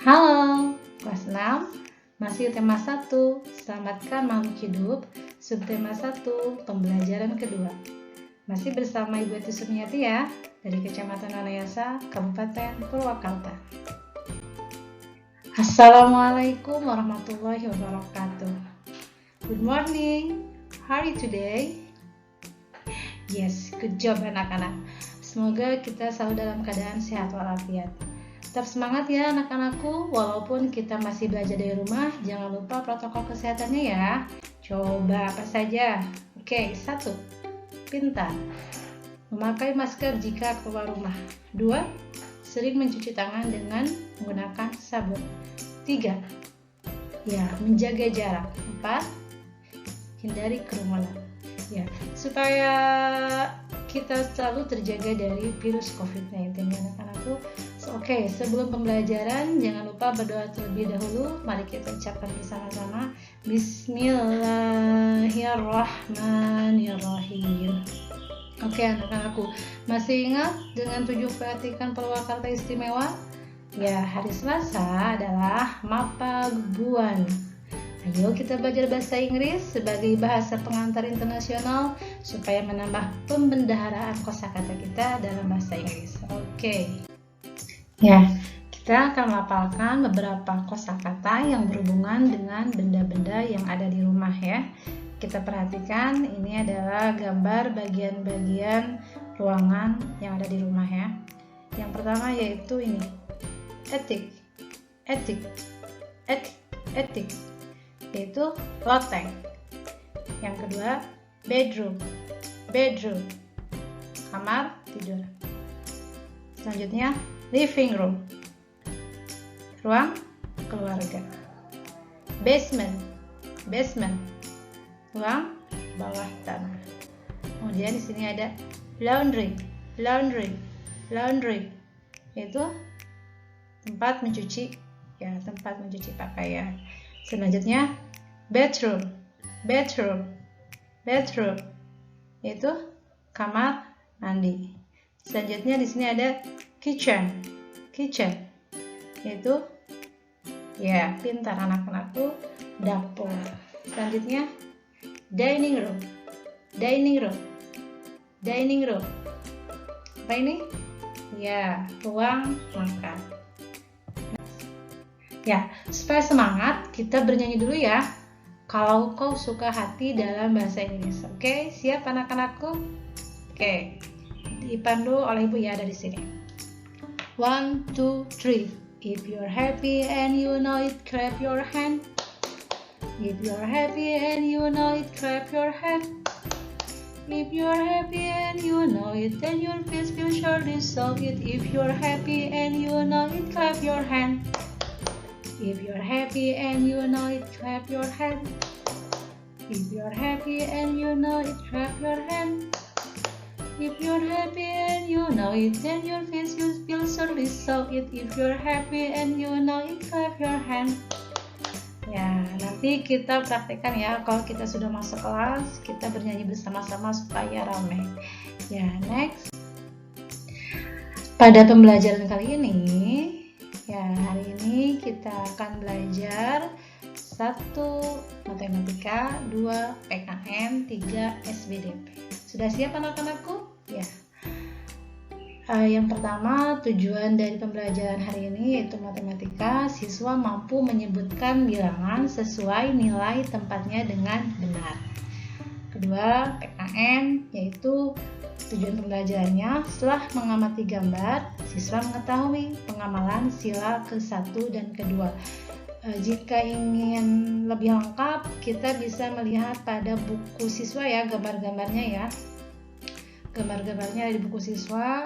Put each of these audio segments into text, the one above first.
Halo, kelas 6, masih tema 1, selamatkan makhluk hidup, subtema 1, pembelajaran kedua. Masih bersama Ibu Eti Sumiati ya, dari Kecamatan Wanayasa, Kabupaten Purwakarta. Assalamualaikum warahmatullahi wabarakatuh. Good morning, how are you today? Yes, good job anak-anak. Semoga kita selalu dalam keadaan sehat walafiat. Tetap semangat ya anak-anakku, walaupun kita masih belajar dari rumah, jangan lupa protokol kesehatannya ya. Coba apa saja? Oke, 1. Pintar. Memakai masker jika keluar rumah. 2. Sering mencuci tangan dengan menggunakan sabun. 3. Ya, menjaga jarak. 4. Hindari kerumunan. Ya, supaya kita selalu terjaga dari virus COVID-19 ya anak-anakku. Oke, sebelum pembelajaran jangan lupa berdoa terlebih dahulu. Mari kita ucapkan bersama-sama Bismillahirrahmanirrahim. Oke anak-anakku, masih ingat dengan 7 pelantikan Purwakarta Istimewa? Ya, hari Selasa adalah Mapaguan. Ayo kita belajar bahasa Inggris sebagai bahasa pengantar internasional supaya menambah pembendaharaan kosakata kita dalam bahasa Inggris. Oke. Ya, kita akan melafalkan beberapa kosakata yang berhubungan dengan benda-benda yang ada di rumah ya. Kita perhatikan ini adalah gambar bagian-bagian ruangan yang ada di rumah ya. Yang pertama yaitu ini. Etik. Yaitu loteng. Yang kedua, bedroom, kamar tidur. Selanjutnya, living room, ruang keluarga. Basement, ruang bawah tanah. Kemudian di sini ada laundry, yaitu tempat mencuci pakaian. Selanjutnya bedroom, yaitu kamar mandi. Selanjutnya di sini ada kitchen, yaitu ya pintar anak-anakku, dapur. Selanjutnya dining room. Apa ini? Ya, ruang makan. Ya, supaya semangat, kita bernyanyi dulu ya. Kalau kau suka hati dalam bahasa Inggris. Oke, siap anak-anakku? Oke, dipandu oleh Ibu ya dari sini. 1, 2, 3. If you're happy and you know it, clap your hand. If you're happy and you know it, clap your hand. If you're happy and you know it, then your face will surely show it. If you're happy and you know it, clap your hand. If you're happy and you know it, clap your hand. If you're happy and you know it, clap your hand. If you're happy and you know it, then your face will surely show it. If you're happy and you know it, clap your hand. Ya, nanti kita praktekkan ya. Kalau kita sudah masuk kelas, kita bernyanyi bersama-sama supaya ramai. Ya, next. Pada pembelajaran kali ini, ya hari ini kita akan belajar 1 matematika, 2 PKN, 3 SBDP. Sudah siap anak-anakku? Ya. Yang pertama, tujuan dari pembelajaran hari ini yaitu matematika, siswa mampu menyebutkan bilangan sesuai nilai tempatnya dengan benar. Kedua, PKN, yaitu tujuan pembelajarannya setelah mengamati gambar, siswa mengetahui pengamalan sila ke-1 dan ke-2. Jika ingin lebih lengkap, kita bisa melihat pada buku siswa ya, gambar-gambarnya ya. Gambar-gambarnya ada di buku siswa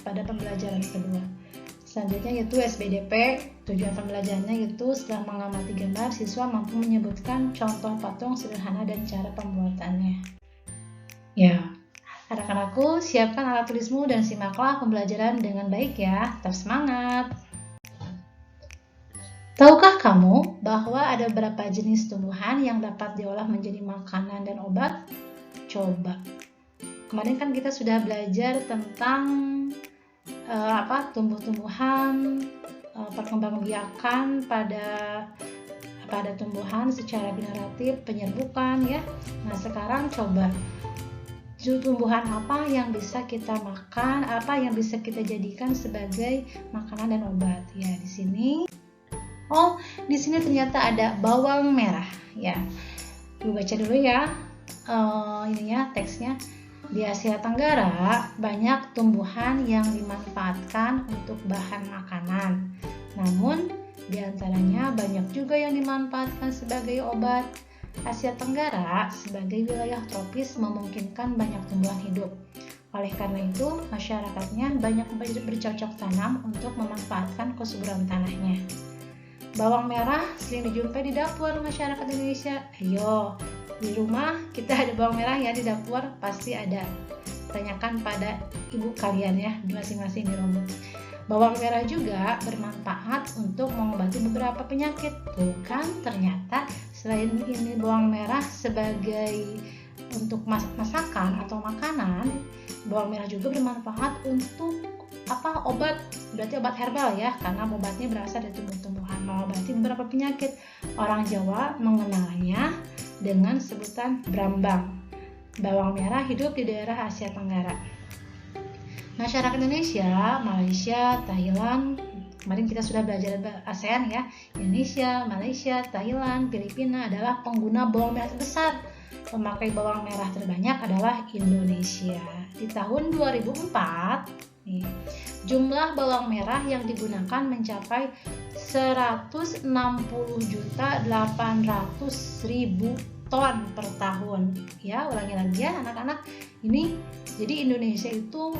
pada pembelajaran kedua. Selanjutnya yaitu SBDP, tujuan pembelajarannya yaitu setelah mengamati gambar, siswa mampu menyebutkan contoh patung sederhana dan cara pembuatannya. Ya, anak-anakku, siapkan alat tulismu dan simaklah pembelajaran dengan baik ya. Tetap semangat! Tahukah kamu bahwa ada beberapa jenis tumbuhan yang dapat diolah menjadi makanan dan obat? Coba. Kemarin kan kita sudah belajar tentang tumbuh-tumbuhan perkembangbiakan pada tumbuhan secara generatif, penyerbukan ya. Nah, sekarang coba tumbuhan apa yang bisa kita makan, apa yang bisa kita jadikan sebagai makanan dan obat ya. Di sini ternyata ada bawang merah ya. Gue baca dulu ya teksnya. Di Asia Tenggara banyak tumbuhan yang dimanfaatkan untuk bahan makanan, namun diantaranya banyak juga yang dimanfaatkan sebagai obat. Asia Tenggara sebagai wilayah tropis memungkinkan banyak tumbuhan hidup. Oleh karena itu, masyarakatnya banyak bercocok tanam untuk memanfaatkan kesuburan tanahnya. Bawang merah sering dijumpai di dapur masyarakat Indonesia. Ayo, di rumah kita ada bawang merah ya, di dapur pasti ada. Tanyakan pada ibu kalian ya, di masing-masing di rumah. Bawang merah juga bermanfaat untuk mengobati beberapa penyakit. Bukan, ternyata selain ini bawang merah sebagai untuk masakan atau makanan, bawang merah juga bermanfaat untuk obat, berarti obat herbal ya, karena obatnya berasal dari tumbuh-tumbuhan, mengobati beberapa penyakit. Orang Jawa mengenalnya dengan sebutan brambang. Bawang merah hidup di daerah Asia Tenggara. Masyarakat Indonesia, Malaysia, Thailand, kemarin kita sudah belajar ASEAN ya. Indonesia, Malaysia, Thailand, Filipina adalah pengguna bawang merah terbesar. Pemakai bawang merah terbanyak adalah Indonesia. Di tahun 2004, jumlah bawang merah yang digunakan mencapai 160.800.000 ton per tahun. Ya, ulangi lagi ya anak-anak. Ini jadi Indonesia itu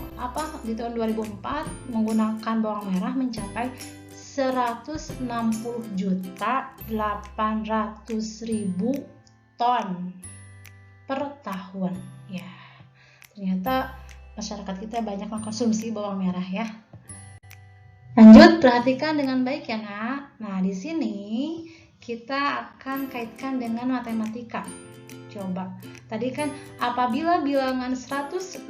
di tahun 2004 menggunakan bawang merah mencapai 160.800.000 ton per tahun. Ya, ternyata masyarakat kita banyak mengkonsumsi bawang merah ya. Lanjut, perhatikan dengan baik ya nak. Nah, di sini kita akan kaitkan dengan matematika. Coba, tadi kan apabila bilangan 160.800.000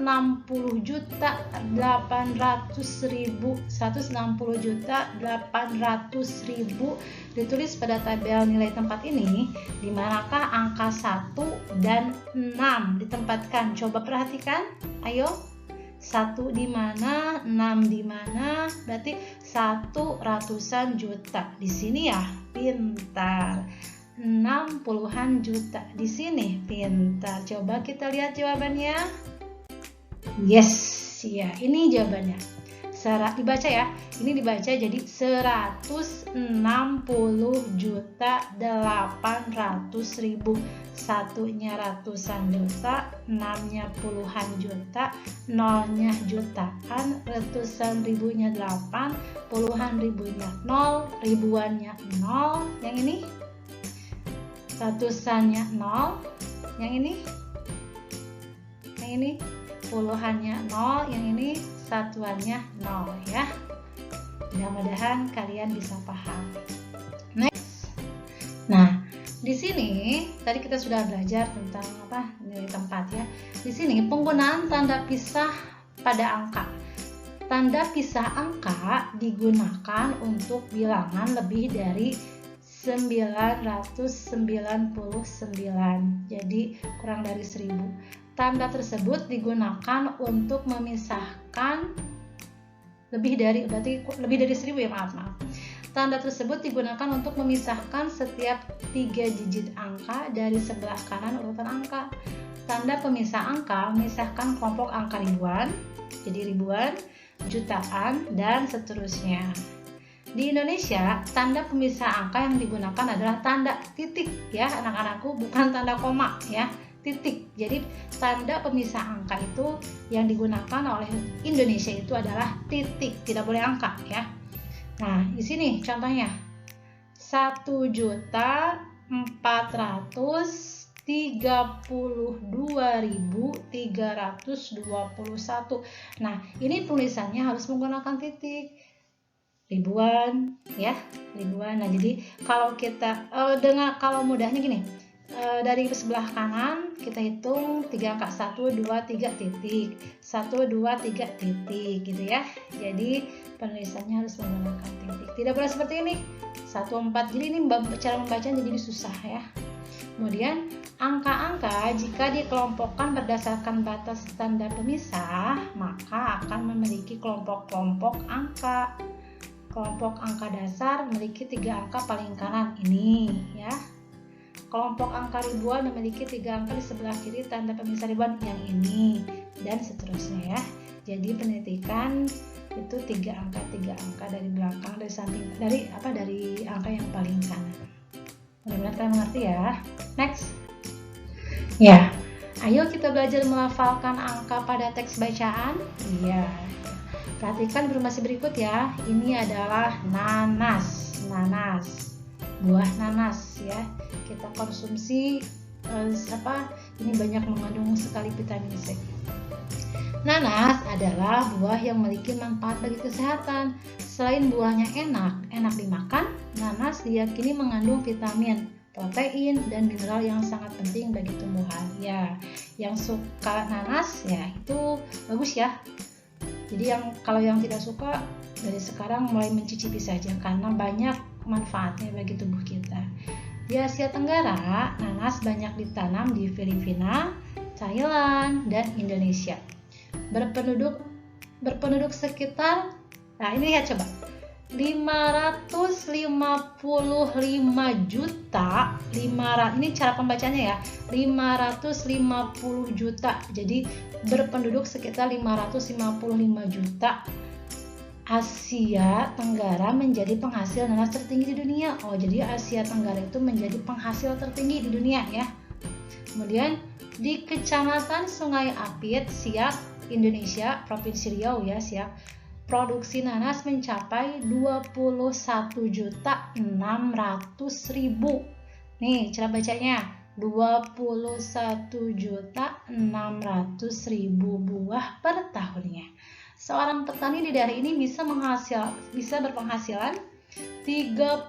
ditulis pada tabel nilai tempat ini, di manakah angka 1 dan 6 ditempatkan? Coba perhatikan, ayo. 1 di mana, 6 di mana? Berarti 100-an juta. Di sini ya, pintar. 6 puluhan juta. Di sini, pintar. Coba kita lihat jawabannya. Yes, ya, ini jawabannya. Dibaca ya. Ini dibaca jadi 160.800.000. 1-nya ratusan juta, 6-nya puluhan juta, 0-nya jutaan, ratusan ribunya 8, puluhan ribunya 0, ribuannya 0. Yang ini ratusannya 0, yang ini puluhannya 0, yang ini satuannya 0 ya. Mudah-mudahan kalian bisa paham. Next. Nah, di sini tadi kita sudah belajar tentang nilai tempat ya. Di sini penggunaan tanda pisah pada angka. Tanda pisah angka digunakan untuk bilangan lebih dari 999. Jadi kurang dari 1000. Tanda tersebut digunakan untuk memisahkan lebih dari 1000 ya, maaf. Tanda tersebut digunakan untuk memisahkan setiap 3 digit angka dari sebelah kanan urutan angka. Tanda pemisah angka memisahkan kelompok angka ribuan, jadi ribuan, jutaan, dan seterusnya. Di Indonesia, tanda pemisah angka yang digunakan adalah tanda titik ya anak-anakku, bukan tanda koma ya, titik. Jadi tanda pemisah angka itu yang digunakan oleh Indonesia itu adalah titik, tidak boleh angka ya. Nah, di sini contohnya 1.432.321. Nah, ini tulisannya harus menggunakan titik. Ribuan ya, ribuan. Nah, jadi kalau kita kalau mudahnya gini, dari sebelah kanan kita hitung 3 angka 1, 2, 3 titik 1, 2, 3 titik gitu ya. Jadi penulisannya harus menggunakan titik, tidak boleh seperti ini 1, 4. Jadi ini cara membacanya jadi susah ya. Kemudian angka-angka jika dikelompokkan berdasarkan batas tanda pemisah maka akan memiliki kelompok-kelompok angka. Kelompok angka dasar memiliki 3 angka paling kanan ini ya. Kelompok angka ribuan memiliki 3 angka di sebelah kiri tanda pemisah ribuan yang ini, dan seterusnya ya. Jadi penitikan itu 3 angka dari belakang, dari samping, dari angka yang paling kanan. Mudah-mudahan kalian mengerti ya. Next. Ya, ayo kita belajar melafalkan angka pada teks bacaan. Iya. Perhatikan informasi berikut ya. Ini adalah nanas. Buah nanas ya. Kita konsumsi ini banyak mengandung sekali vitamin C. Nanas adalah buah yang memiliki manfaat bagi kesehatan. Selain buahnya enak dimakan, nanas diyakini mengandung vitamin, protein, dan mineral yang sangat penting bagi tumbuhan. Ya, yang suka nanas ya itu bagus ya. Jadi kalau yang tidak suka dari sekarang mulai mencicipi saja karena banyak manfaatnya bagi tubuh kita. Di Asia Tenggara, nanas banyak ditanam di Filipina, Thailand, dan Indonesia. Berpenduduk sekitar, nah ini lihat coba, 555 juta, ini cara pembacanya ya, 550 juta. Jadi berpenduduk sekitar 555 juta. Asia Tenggara menjadi penghasil nanas tertinggi di dunia. Oh, jadi Asia Tenggara itu menjadi penghasil tertinggi di dunia ya. Kemudian di Kecamatan Sungai Apit, Siak, Indonesia, Provinsi Riau ya, Siak, produksi nanas mencapai 21.600.000. Nih, cara bacanya 21.600.000 buah per tahunnya. Seorang petani di daerah ini bisa berpenghasilan 34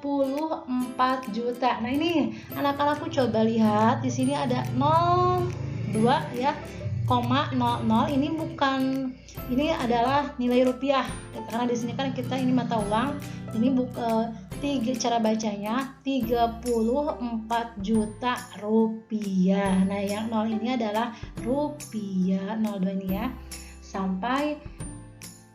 juta. Nah, ini anak-anakku coba lihat di sini ada 02 ya, 0,00. Ini adalah nilai rupiah. Karena di sini kan kita ini mata uang. Ini cara bacanya 34 juta rupiah. Nah, yang 0 ini adalah rupiah, 02 ini ya. Sampai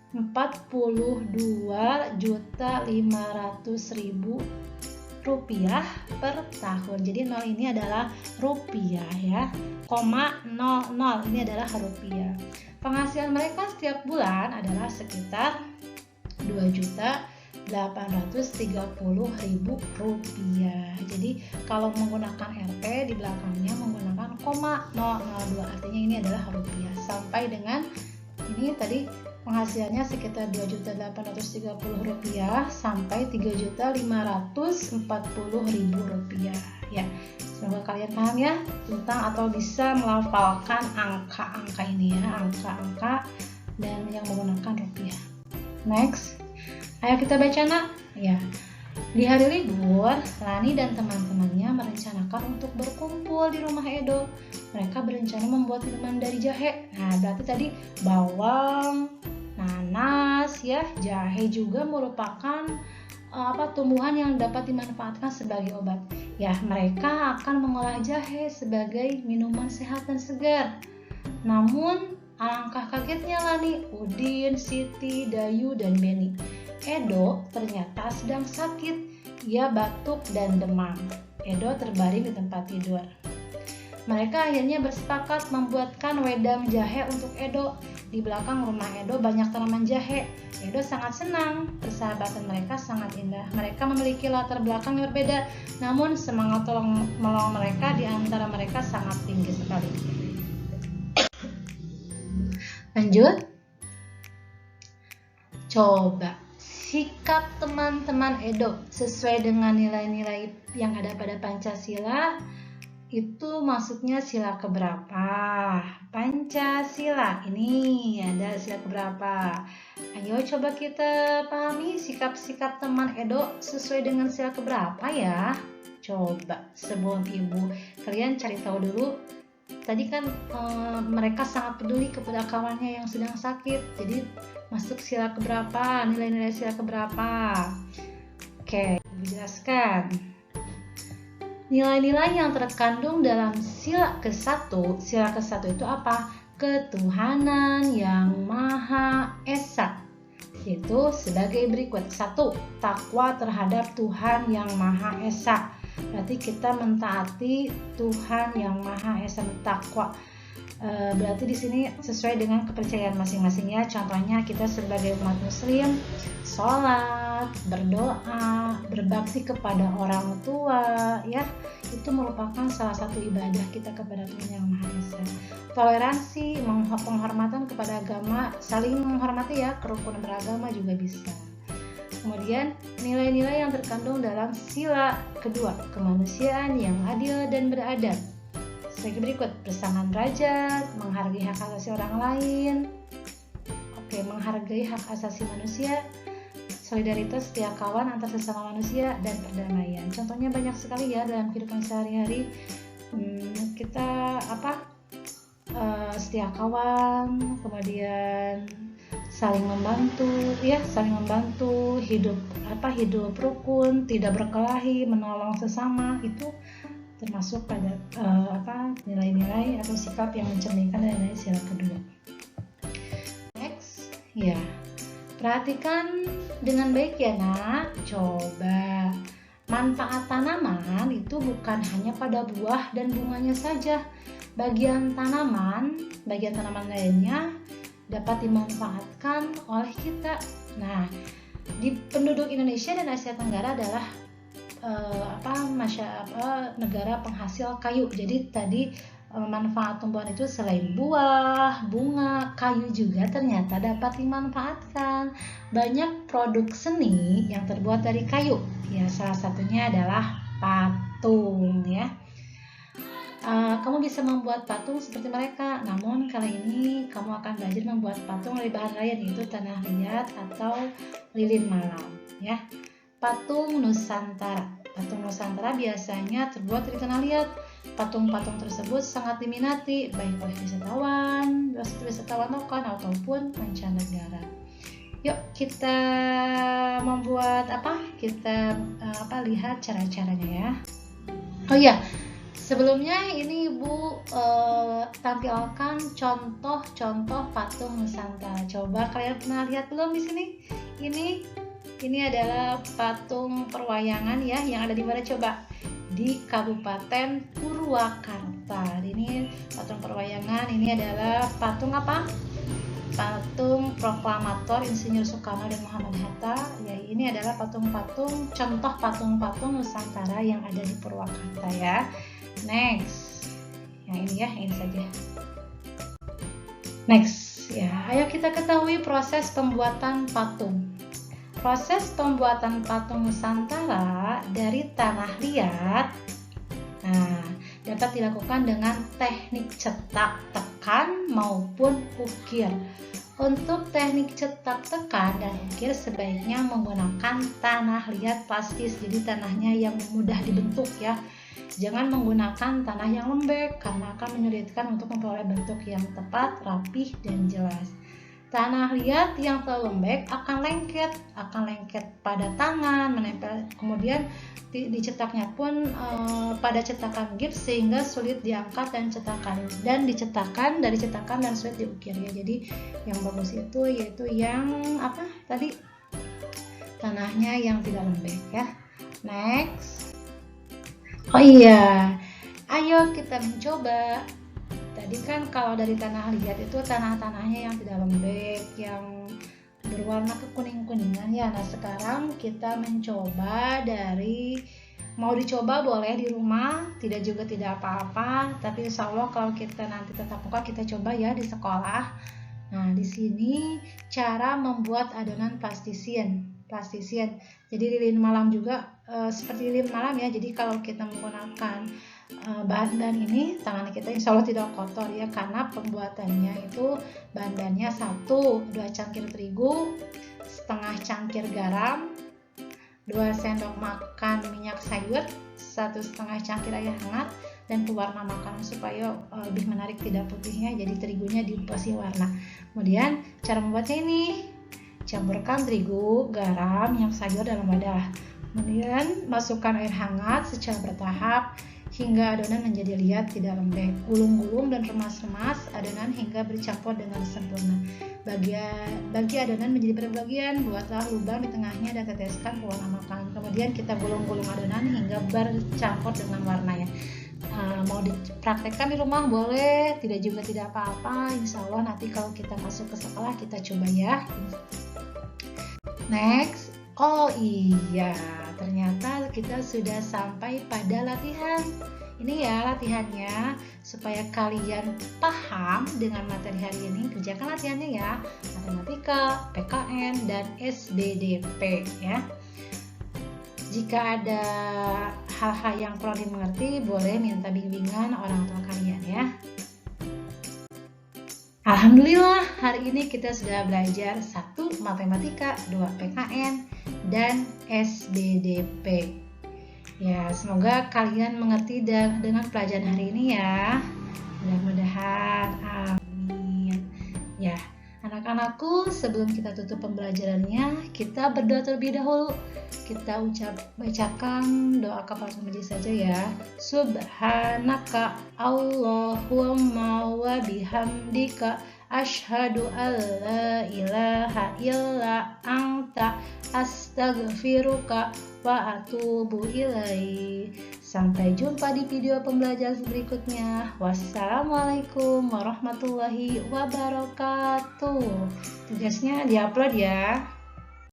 42.500.000 rupiah per tahun. Jadi 0 ini adalah rupiah ya. 0,00 ini adalah rupiah. Penghasilan mereka setiap bulan adalah sekitar 2.830.000 rupiah. Jadi kalau menggunakan RP di belakangnya menggunakan 0,002, artinya ini adalah rupiah. Sampai dengan ini tadi penghasilannya sekitar 2.830.000 rupiah sampai 3.540.000 rupiah ya. Semoga kalian paham ya tentang atau bisa melafalkan angka-angka ini ya, angka-angka dan yang menggunakan rupiah. Next, ayo kita baca nak ya. Di hari libur, Lani dan teman-temannya merencanakan untuk berkumpul di rumah Edo. Mereka berencana membuat minuman dari jahe. Nah, berarti tadi bawang, nanas ya, jahe juga merupakan tumbuhan yang dapat dimanfaatkan sebagai obat. Ya, mereka akan mengolah jahe sebagai minuman sehat dan segar. Namun, alangkah kagetnya Lani, Udin, Siti, Dayu, dan Beni. Edo ternyata sedang sakit. Ia batuk dan demam. Edo terbaring di tempat tidur. Mereka akhirnya bersepakat membuatkan wedang jahe untuk Edo. Di belakang rumah Edo banyak tanaman jahe. Edo sangat senang. Persahabatan mereka sangat indah. Mereka memiliki latar belakang yang berbeda. Namun semangat tolong-menolong mereka di antara mereka sangat tinggi sekali. Lanjut. Coba sikap teman-teman Edo sesuai dengan nilai-nilai yang ada pada Pancasila. Itu maksudnya sila keberapa? Pancasila. Ini ada sila keberapa? Ayo coba kita pahami sikap-sikap teman Edo sesuai dengan sila keberapa ya. Coba sebelum ibu kalian cari tahu dulu. Tadi kan mereka sangat peduli kepada kawannya yang sedang sakit. Jadi masuk sila keberapa? Nilai-nilai sila keberapa? Oke, ibu jelaskan. Nilai-nilai yang terkandung dalam sila ke-1. Sila ke-1 itu apa? Ketuhanan yang Maha Esa. Yaitu sebagai berikut. 1. Takwa terhadap Tuhan yang Maha Esa. Berarti kita mentaati Tuhan yang Maha Esa, bertakwa. Berarti di sini sesuai dengan kepercayaan masing-masing ya. Contohnya kita sebagai umat muslim sholat, berdoa, berbakti kepada orang tua ya. Itu merupakan salah satu ibadah kita kepada Tuhan yang Maha Esa. Toleransi, penghormatan kepada agama, saling menghormati ya, kerukunan beragama juga bisa. Kemudian nilai-nilai yang terkandung dalam sila kedua, kemanusiaan yang adil dan beradab. Sebagai berikut, bersamaan derajat, menghargai hak asasi orang lain, menghargai hak asasi manusia, solidaritas setiap kawan antar sesama manusia, dan perdamaian. Contohnya banyak sekali ya dalam kehidupan sehari-hari. Kita setia kawan, kemudian saling membantu, hidup rukun, tidak berkelahi, menolong sesama, itu termasuk pada nilai-nilai atau sikap yang mencerminkan nilai sila kedua. Next, ya, perhatikan dengan baik ya nak. Coba, manfaat tanaman itu bukan hanya pada buah dan bunganya saja. Bagian tanaman lainnya dapat dimanfaatkan oleh kita. Nah, di penduduk Indonesia dan Asia Tenggara adalah negara penghasil kayu. Jadi tadi manfaat tumbuhan itu selain buah, bunga, kayu juga ternyata dapat dimanfaatkan. Banyak produk seni yang terbuat dari kayu. Ya, salah satunya adalah patung ya. Kamu bisa membuat patung seperti mereka, namun kali ini kamu akan belajar membuat patung dari bahan lain, yaitu tanah liat atau lilin malam ya. Patung Nusantara. Patung Nusantara biasanya terbuat dari tanah liat. Patung-patung tersebut sangat diminati baik oleh wisatawan lokal ataupun mancanegara. Yuk kita membuat lihat cara-caranya ya. Oh iya, sebelumnya ini Ibu tampilkan contoh-contoh patung Nusantara. Coba kalian pernah lihat belum di sini? Ini adalah patung perwayangan ya, yang ada di mana coba? Di Kabupaten Purwakarta. Ini patung perwayangan. Ini adalah patung apa? Patung proklamator Insinyur Soekarno dan Muhammad Hatta. Ya, ini adalah contoh patung-patung Nusantara yang ada di Purwakarta ya. Next, yang ini saja. Next, ya, ayo kita ketahui proses pembuatan patung. Proses pembuatan patung Nusantara dari tanah liat, dapat dilakukan dengan teknik cetak, tekan maupun ukir. Untuk teknik cetak, tekan, dan ukir sebaiknya menggunakan tanah liat plastis, jadi tanahnya yang mudah dibentuk ya. Jangan menggunakan tanah yang lembek karena akan menyulitkan untuk memperoleh bentuk yang tepat, rapih, dan jelas. Tanah liat yang terlalu lembek akan lengket pada tangan, menempel. Kemudian dicetaknya pun pada cetakan gips sehingga sulit diangkat dari cetakan dan sulit diukir ya. Jadi yang bagus itu yaitu yang tanahnya yang tidak lembek ya. Next. Oh iya, ayo kita mencoba. Tadi kan kalau dari tanah liat itu tanahnya yang tidak lembek, yang berwarna kekuning-kuningan ya. Nah, sekarang kita mencoba mau dicoba boleh di rumah, tidak apa-apa. Tapi insya Allah kalau kita nanti tetap muka, kita coba ya di sekolah. Nah, di sini cara membuat adonan plastisien. Jadi lilin malam juga seperti lilin malam ya. Jadi kalau kita menggunakan bahan-bahan ini, tangan kita insya Allah tidak kotor ya, karena pembuatannya itu bahan-bahannya 2 cangkir terigu, setengah cangkir garam, 2 sendok makan minyak sayur, 1,5 cangkir air hangat, dan pewarna makanan supaya lebih menarik tidak putihnya, jadi terigunya dikasih warna. Kemudian cara membuatnya ini, campurkan terigu, garam, minyak sayur dalam wadah. Kemudian masukkan air hangat secara bertahap hingga adonan menjadi liat tidak lembek. Gulung-gulung dan remas-remas adonan hingga bercampur dengan sempurna. Bagi adonan menjadi berbagian, buatlah lubang di tengahnya dan teteskan pewarna makanan. Kemudian kita gulung-gulung adonan hingga bercampur dengan warnanya. Mau dipraktekkan di rumah boleh, tidak juga tidak apa-apa. Insya Allah nanti kalau kita masuk ke sekolah kita coba ya. Next, oh iya, ternyata kita sudah sampai pada latihan. Ini ya latihannya, supaya kalian paham dengan materi hari ini. Kerjakan latihannya ya, matematika, PKN, dan SBDP ya. Jika ada hal-hal yang perlu dimengerti, boleh minta bimbingan orang tua kalian ya. Alhamdulillah, hari ini kita sudah belajar 1 matematika, 2 PKN, dan SBDP. Ya, semoga kalian mengerti dengan pelajaran hari ini ya. Mudah-mudahan, amin. Ya, anak-anakku, sebelum kita tutup pembelajarannya, kita berdoa terlebih dahulu. Kita bacakan doa kafaratul majelis saja ya. Subhanaka Allahumma wa bihamdika asyhadu an la ilaha illa anta astaghfiruka wa atubu ilaik. Sampai jumpa di video pembelajaran berikutnya. Wassalamualaikum warahmatullahi wabarakatuh. Tugasnya diupload ya.